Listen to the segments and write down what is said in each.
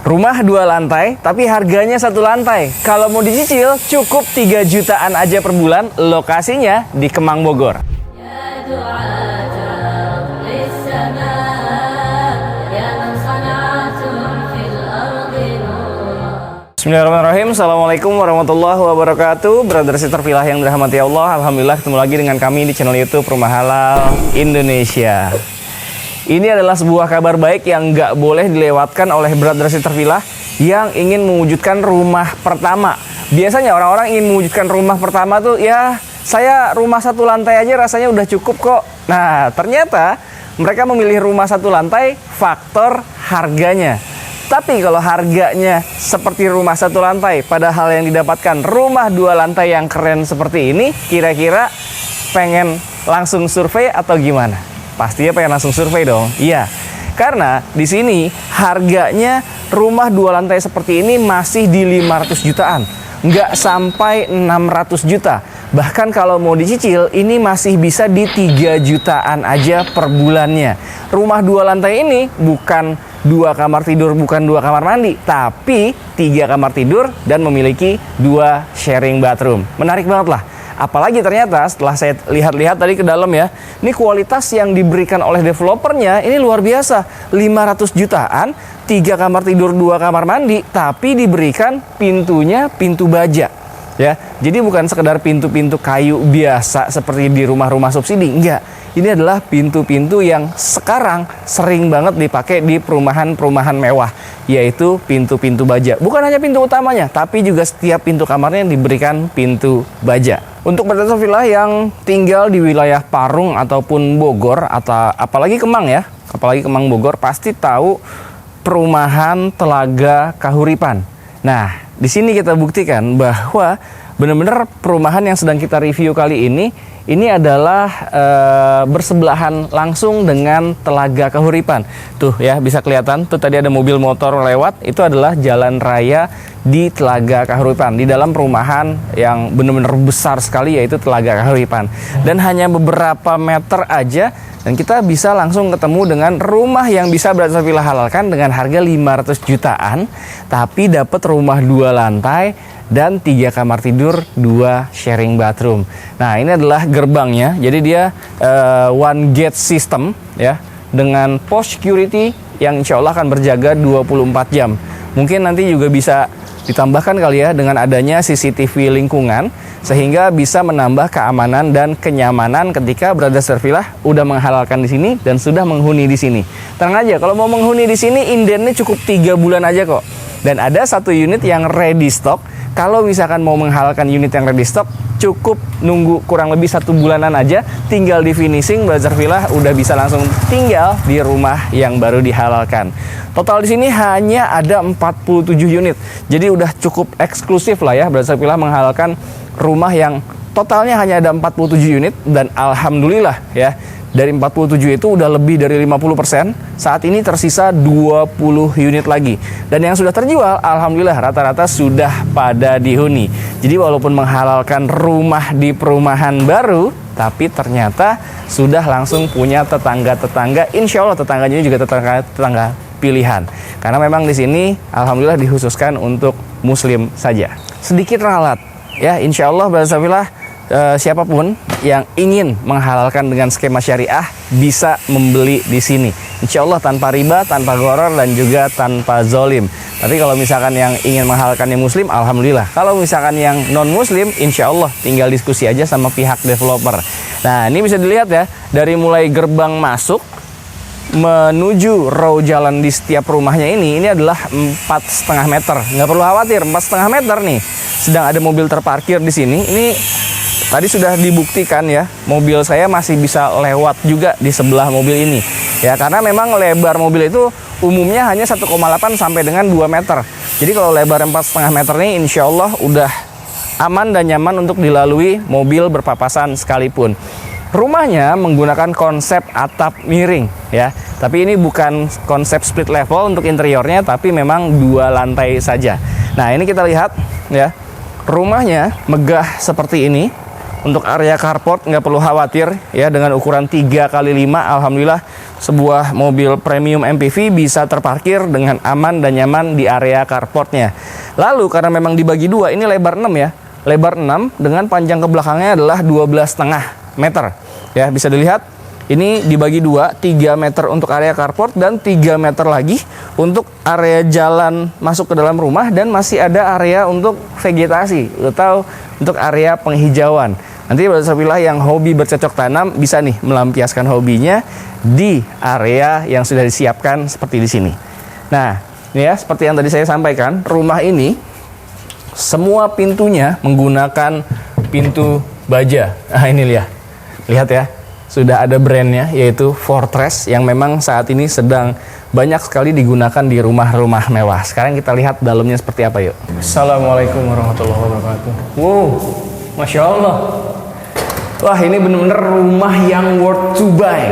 Rumah 2 lantai, tapi harganya 1 lantai. Kalau mau dicicil, cukup 3 jutaan aja per bulan. Lokasinya di Kemang, Bogor. Bismillahirrahmanirrahim. Assalamualaikum warahmatullahi wabarakatuh. Brother sister Fillah yang dirahmati Allah, alhamdulillah ketemu lagi dengan kami di channel YouTube Rumah Halal Indonesia. Ini adalah sebuah kabar baik yang nggak boleh dilewatkan oleh brother sister Fillah yang ingin mewujudkan rumah pertama. Biasanya orang-orang ingin mewujudkan rumah pertama tuh, ya saya rumah 1 lantai aja rasanya udah cukup kok. Nah, ternyata mereka memilih rumah 1 lantai faktor harganya. Tapi kalau harganya seperti rumah 1 lantai, padahal yang didapatkan rumah 2 lantai yang keren seperti ini, kira-kira pengen langsung survei atau gimana? Pastinya pengen langsung survei dong. Iya, karena di sini harganya rumah 2 lantai seperti ini masih di 500 jutaan, nggak sampai 600 juta. Bahkan kalau mau dicicil, ini masih bisa di 3 jutaan aja per bulannya. Rumah 2 lantai ini bukan 2 kamar tidur, bukan 2 kamar mandi, tapi 3 kamar tidur dan memiliki 2 sharing bathroom. Menarik banget lah. Apalagi ternyata setelah saya lihat-lihat tadi ke dalam ya, ini kualitas yang diberikan oleh developernya ini luar biasa. 500 jutaan, 3 kamar tidur, 2 kamar mandi, tapi diberikan pintunya pintu baja. Ya, jadi bukan sekedar pintu-pintu kayu biasa seperti di rumah-rumah subsidi, enggak. Ini adalah pintu-pintu yang sekarang sering banget dipakai di perumahan-perumahan mewah, yaitu pintu-pintu baja. Bukan hanya pintu utamanya, tapi juga setiap pintu kamarnya diberikan pintu baja. Untuk brother Fillah yang tinggal di wilayah Parung ataupun Bogor, atau apalagi Kemang ya, apalagi Kemang Bogor, pasti tahu perumahan Telaga Kahuripan. Nah, di sini kita buktikan bahwa benar-benar perumahan yang sedang kita review kali ini adalah bersebelahan langsung dengan Telaga Kahuripan. Tuh ya, bisa kelihatan tuh tadi ada mobil motor lewat, itu adalah jalan raya di Telaga Kahuripan, di dalam perumahan yang benar-benar besar sekali, yaitu Telaga Kahuripan. Dan hanya beberapa meter aja dan kita bisa langsung ketemu dengan rumah yang bisa brother Fillah halalkan dengan harga 500 jutaan, tapi dapat rumah 2 lantai dan 3 kamar tidur, 2 sharing bathroom. Nah, ini adalah gerbangnya. Jadi dia one gate system ya, dengan post security yang insya Allah akan berjaga 24 jam. Mungkin nanti juga bisa ditambahkan kali ya dengan adanya CCTV lingkungan, sehingga bisa menambah keamanan dan kenyamanan ketika brother Fillah udah menghalalkan di sini dan sudah menghuni di sini. Tenang aja, kalau mau menghuni di sini indennya cukup 3 bulan aja kok. Dan ada 1 unit yang ready stock. Kalau misalkan mau menghalalkan unit yang ready stock, cukup nunggu kurang lebih 1 bulanan aja, tinggal di finishing, brother Fillah udah bisa langsung tinggal di rumah yang baru dihalalkan. Total di sini hanya ada 47 unit. Jadi udah cukup eksklusif lah ya, brother Fillah menghalalkan rumah yang totalnya hanya ada 47 unit, dan alhamdulillah ya, dari 47 itu udah lebih dari 50%. Saat ini tersisa 20 unit lagi. Dan yang sudah terjual, alhamdulillah rata-rata sudah pada dihuni. Jadi walaupun menghalalkan rumah di perumahan baru, tapi ternyata sudah langsung punya tetangga-tetangga. Insya Allah tetangganya juga tetangga pilihan. Karena memang di sini alhamdulillah dikhususkan untuk muslim saja. Sedikit ralat ya, insya Allah brother Fillah, siapapun yang ingin menghalalkan dengan skema syariah bisa membeli di sini. Insya Allah tanpa riba, tanpa gharar, dan juga tanpa zolim. Tapi kalau misalkan yang ingin menghalalkan yang muslim, alhamdulillah. Kalau misalkan yang non muslim, insya Allah tinggal diskusi aja sama pihak developer. Nah, ini bisa dilihat ya, dari mulai gerbang masuk menuju row jalan di setiap rumahnya ini adalah 4,5 meter. Nggak perlu khawatir, 4,5 meter nih. Sedang ada mobil terparkir di sini. Ini tadi sudah dibuktikan ya, mobil saya masih bisa lewat juga di sebelah mobil ini. Ya, karena memang lebar mobil itu umumnya hanya 1,8 sampai dengan 2 meter. Jadi kalau lebar 4,5 meter ini insya Allah udah aman dan nyaman untuk dilalui mobil berpapasan sekalipun. Rumahnya menggunakan konsep atap miring ya. Tapi ini bukan konsep split level untuk interiornya, tapi memang 2 lantai saja. Nah, ini kita lihat ya. Rumahnya megah seperti ini. Untuk area carport nggak perlu khawatir ya, dengan ukuran 3x5 alhamdulillah sebuah mobil premium MPV bisa terparkir dengan aman dan nyaman di area carportnya. Lalu karena memang dibagi dua, ini lebar 6 ya. Lebar 6 dengan panjang ke belakangnya adalah 12,5 meter. Ya, bisa dilihat ini dibagi dua, 3 meter untuk area carport dan 3 meter lagi untuk area jalan masuk ke dalam rumah, dan masih ada area untuk vegetasi atau untuk area penghijauan. Nanti Brother yang hobi bercocok tanam bisa nih melampiaskan hobinya di area yang sudah disiapkan seperti di sini. Nah, ini ya seperti yang tadi saya sampaikan, rumah ini semua pintunya menggunakan pintu baja. Nah, ini lihat ya, sudah ada brandnya yaitu Fortress yang memang saat ini sedang banyak sekali digunakan di rumah-rumah mewah. Sekarang kita lihat dalamnya seperti apa yuk. Assalamualaikum warahmatullahi wabarakatuh. Wow, Masya Allah. Wah, ini benar-benar rumah yang worth to buy.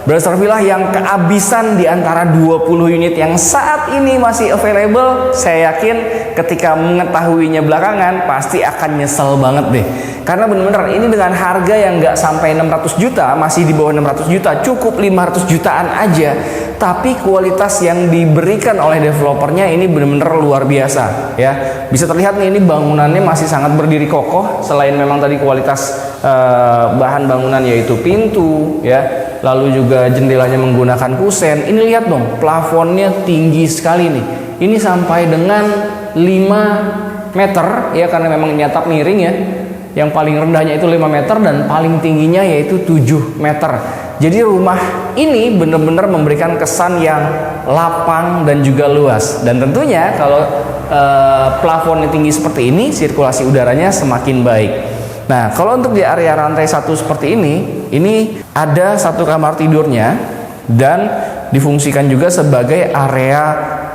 Brother yang kehabisan di antara 20 unit yang saat ini masih available. Saya yakin ketika mengetahuinya belakangan pasti akan nyesel banget deh. Karena benar-benar ini dengan harga yang nggak sampai 600 juta, masih di bawah 600 juta, cukup 500 jutaan aja. Tapi kualitas yang diberikan oleh developernya ini benar-benar luar biasa ya. Bisa terlihat nih, ini bangunannya masih sangat berdiri kokoh. Selain memang tadi kualitas bahan bangunan yaitu pintu ya, lalu juga jendelanya menggunakan kusen. Ini lihat dong, plafonnya tinggi sekali nih. Ini sampai dengan 5 meter ya, karena memang nyatap miring ya. Yang paling rendahnya itu 5 meter dan paling tingginya yaitu 7 meter. Jadi rumah ini benar-benar memberikan kesan yang lapang dan juga luas. Dan tentunya kalau plafonnya tinggi seperti ini, sirkulasi udaranya semakin baik. Nah, kalau untuk di area lantai 1 seperti ini ada satu kamar tidurnya dan difungsikan juga sebagai area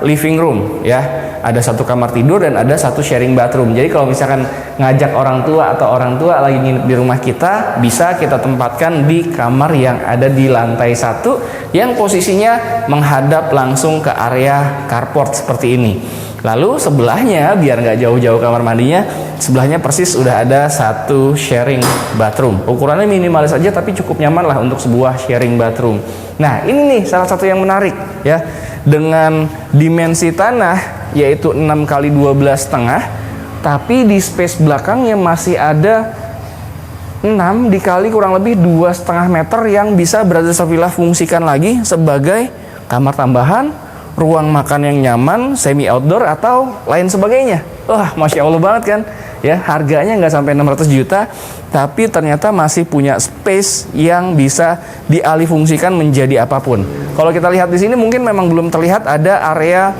living room ya. Ada satu kamar tidur dan ada satu sharing bathroom. Jadi kalau misalkan ngajak orang tua atau orang tua lagi nginep di rumah kita, bisa kita tempatkan di kamar yang ada di lantai 1 yang posisinya menghadap langsung ke area carport seperti ini. Lalu sebelahnya, biar nggak jauh-jauh kamar mandinya, sebelahnya persis udah ada satu sharing bathroom. Ukurannya minimalis aja tapi cukup nyaman lah untuk sebuah sharing bathroom. Nah, ini nih salah satu yang menarik ya. Dengan dimensi tanah yaitu 6x12,5, tapi di space belakangnya masih ada 6 dikali kurang lebih 2,5 meter yang bisa Brother fungsikan lagi sebagai kamar tambahan, ruang makan yang nyaman, semi outdoor atau lain sebagainya. Wah, Masya Allah banget kan ya. Harganya nggak sampai 600 juta tapi ternyata masih punya space yang bisa dialih fungsikan menjadi apapun. Kalau kita lihat di sini mungkin memang belum terlihat ada area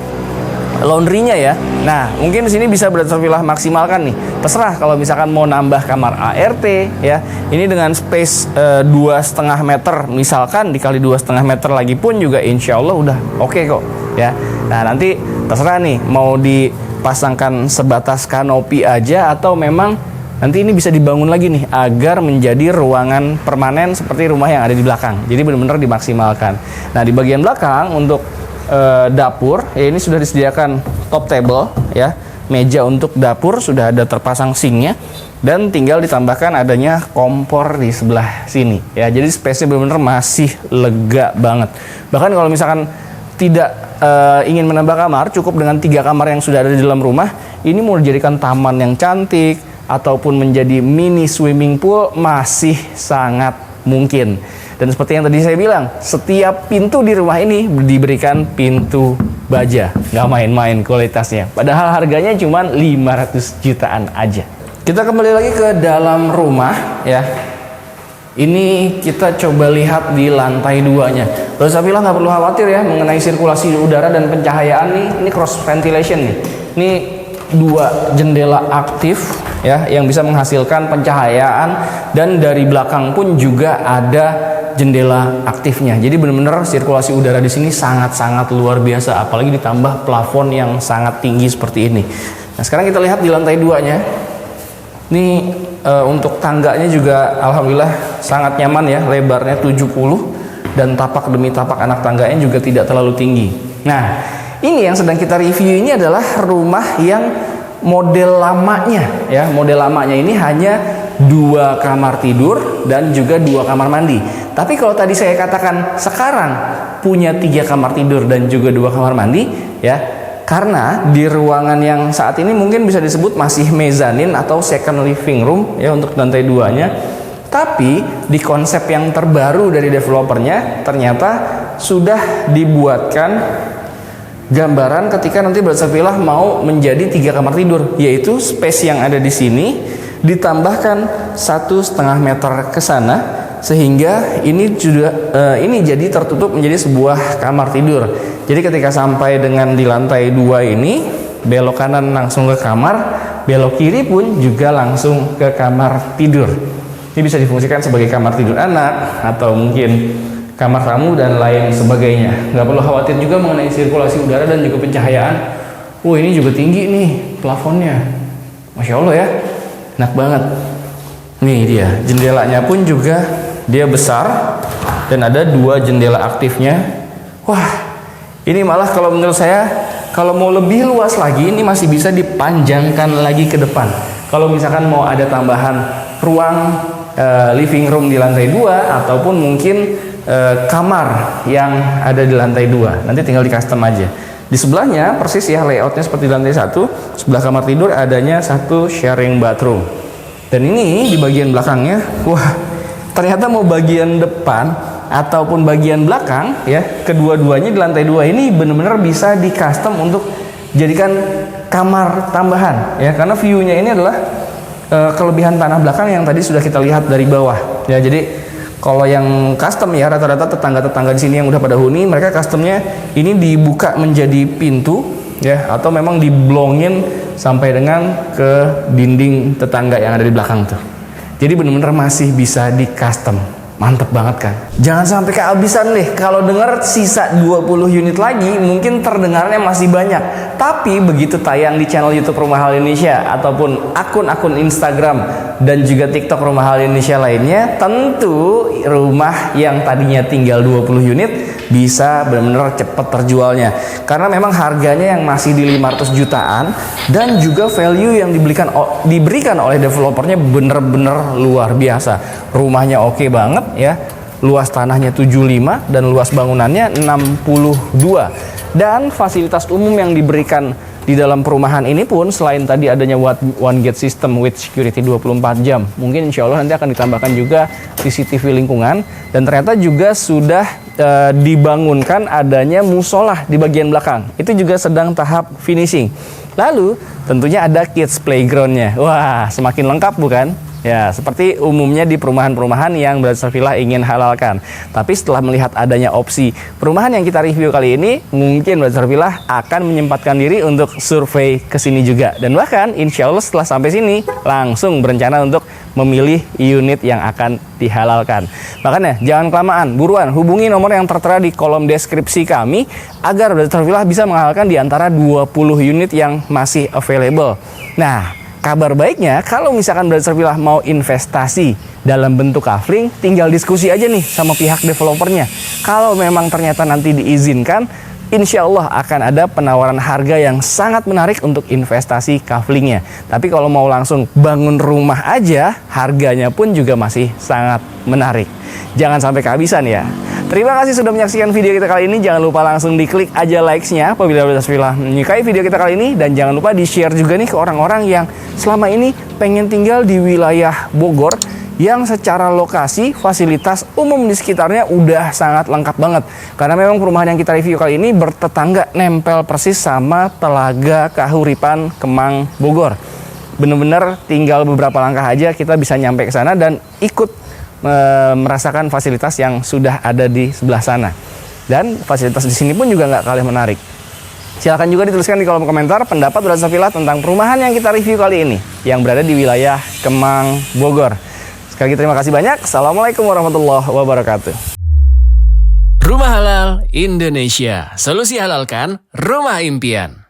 laundrynya ya. Nah, mungkin di sini bisa Brother maksimalkan nih. Terserah kalau misalkan mau nambah kamar ART ya. Ini dengan space 2,5 meter misalkan dikali 2,5 meter lagi pun juga insya Allah udah oke kok ya. Nah, nanti terserah nih mau dipasangkan sebatas kanopi aja atau memang nanti ini bisa dibangun lagi nih agar menjadi ruangan permanen seperti rumah yang ada di belakang. Jadi benar-benar dimaksimalkan. Nah, di bagian belakang untuk dapur ya, ini sudah disediakan top table ya, meja untuk dapur sudah ada terpasang sinknya dan tinggal ditambahkan adanya kompor di sebelah sini ya. Jadi space-nya benar-benar masih lega banget. Bahkan kalau misalkan tidak ingin menambah kamar, cukup dengan 3 kamar yang sudah ada di dalam rumah, ini mau dijadikan taman yang cantik ataupun menjadi mini swimming pool masih sangat mungkin. Dan seperti yang tadi saya bilang, setiap pintu di rumah ini diberikan pintu baja. Nggak main-main kualitasnya. Padahal harganya cuma 500 jutaan aja. Kita kembali lagi ke dalam rumah ya. Ini kita coba lihat di lantai 2-nya. Terus saya bilang nggak perlu khawatir ya mengenai sirkulasi udara dan pencahayaan nih. Ini cross ventilation nih. Ini 2 jendela aktif ya yang bisa menghasilkan pencahayaan, dan dari belakang pun juga ada jendela aktifnya. Jadi benar-benar sirkulasi udara di sini sangat-sangat luar biasa, apalagi ditambah plafon yang sangat tinggi seperti ini. Nah, sekarang kita lihat di lantai 2-nya. Ini untuk tangganya juga alhamdulillah sangat nyaman ya, lebarnya 70 dan tapak demi tapak anak tangganya juga tidak terlalu tinggi. Nah, ini yang sedang kita review ini adalah rumah yang model lamanya ya. Model lamanya ini hanya 2 kamar tidur dan juga 2 kamar mandi. Tapi kalau tadi saya katakan sekarang punya 3 kamar tidur dan juga 2 kamar mandi, ya, karena di ruangan yang saat ini mungkin bisa disebut masih mezanin atau second living room ya untuk lantai 2-nya. Tapi di konsep yang terbaru dari developernya ternyata sudah dibuatkan gambaran ketika nanti Brother Safilah mau menjadi 3 kamar tidur, yaitu space yang ada di sini ditambahkan 1,5 meter ke sana, sehingga ini ini jadi tertutup menjadi sebuah kamar tidur. Jadi ketika sampai dengan di lantai 2 ini, belok kanan langsung ke kamar, belok kiri pun juga langsung ke kamar tidur. Ini bisa difungsikan sebagai kamar tidur anak atau mungkin kamar tamu dan lain sebagainya. Nggak perlu khawatir juga mengenai sirkulasi udara dan juga pencahayaan. Ini juga tinggi nih plafonnya, Masya Allah ya, enak banget. Nih dia, jendelanya pun juga dia besar dan ada 2 jendela aktifnya. Wah, ini malah kalau menurut saya kalau mau lebih luas lagi ini masih bisa dipanjangkan lagi ke depan. Kalau misalkan mau ada tambahan ruang living room di lantai 2 ataupun mungkin kamar yang ada di lantai 2, nanti tinggal di custom aja. Di sebelahnya persis ya layoutnya seperti di lantai 1, sebelah kamar tidur adanya 1 sharing bathroom. Dan ini di bagian belakangnya, wah, ternyata mau bagian depan ataupun bagian belakang ya, kedua-duanya di lantai 2 ini benar-benar bisa di custom untuk jadikan kamar tambahan ya, karena view-nya ini adalah kelebihan tanah belakang yang tadi sudah kita lihat dari bawah ya. Jadi kalau yang custom ya, rata-rata tetangga-tetangga di sini yang udah pada huni, mereka customnya ini dibuka menjadi pintu ya, atau memang diblongin sampai dengan ke dinding tetangga yang ada di belakang tuh. Jadi benar-benar masih bisa di custom. Mantep banget kan? Jangan sampai kehabisan deh. Kalau dengar sisa 20 unit lagi, mungkin terdengarnya masih banyak. Tapi begitu tayang di channel YouTube Rumah Halal Indonesia ataupun akun-akun Instagram dan juga TikTok Rumah Halal Indonesia lainnya, tentu rumah yang tadinya tinggal 20 unit bisa benar-benar cepat terjualnya. Karena memang harganya yang masih di 500 jutaan dan juga value yang diberikan oleh developernya benar-benar luar biasa. Rumahnya oke banget ya, luas tanahnya 75 dan luas bangunannya 62, dan fasilitas umum yang diberikan di dalam perumahan ini pun selain tadi adanya one gate system with security 24 jam, mungkin insya Allah nanti akan ditambahkan juga CCTV lingkungan, dan ternyata juga sudah dibangunkan adanya musola di bagian belakang, itu juga sedang tahap finishing. Lalu tentunya ada kids playgroundnya. Wah, semakin lengkap bukan? Ya, seperti umumnya di perumahan-perumahan yang Brother Safilah ingin halalkan. Tapi setelah melihat adanya opsi perumahan yang kita review kali ini, mungkin Brother Safilah akan menyempatkan diri untuk survei ke sini juga. Dan bahkan insya Allah setelah sampai sini, langsung berencana untuk memilih unit yang akan dihalalkan. Makanya jangan kelamaan, buruan hubungi nomor yang tertera di kolom deskripsi kami agar Brother Safilah bisa menghalalkan di antara 20 unit yang masih available. Nah, kabar baiknya, kalau misalkan Brother Safilah mau investasi dalam bentuk kafling, tinggal diskusi aja nih sama pihak developernya. Kalau memang ternyata nanti diizinkan, insya Allah akan ada penawaran harga yang sangat menarik untuk investasi kaflingnya. Tapi kalau mau langsung bangun rumah aja, harganya pun juga masih sangat menarik. Jangan sampai kehabisan ya. Terima kasih sudah menyaksikan video kita kali ini. Jangan lupa langsung diklik aja likes-nya apabila Brother Safilah menyukai video kita kali ini. Dan jangan lupa di-share juga nih ke orang-orang yang selama ini pengen tinggal di wilayah Bogor yang secara lokasi, fasilitas umum di sekitarnya udah sangat lengkap banget. Karena memang perumahan yang kita review kali ini bertetangga nempel persis sama Telaga Kahuripan Kemang Bogor. Bener-bener tinggal beberapa langkah aja kita bisa nyampe ke sana dan ikut merasakan fasilitas yang sudah ada di sebelah sana. Dan fasilitas di sini pun juga nggak kalah menarik. Silahkan juga dituliskan di kolom komentar pendapat Brother Safilah tentang perumahan yang kita review kali ini yang berada di wilayah Kemang Bogor. Sekali lagi terima kasih banyak. Assalamualaikum warahmatullahi wabarakatuh. Rumah Halal Indonesia. Solusi halalkan rumah impian.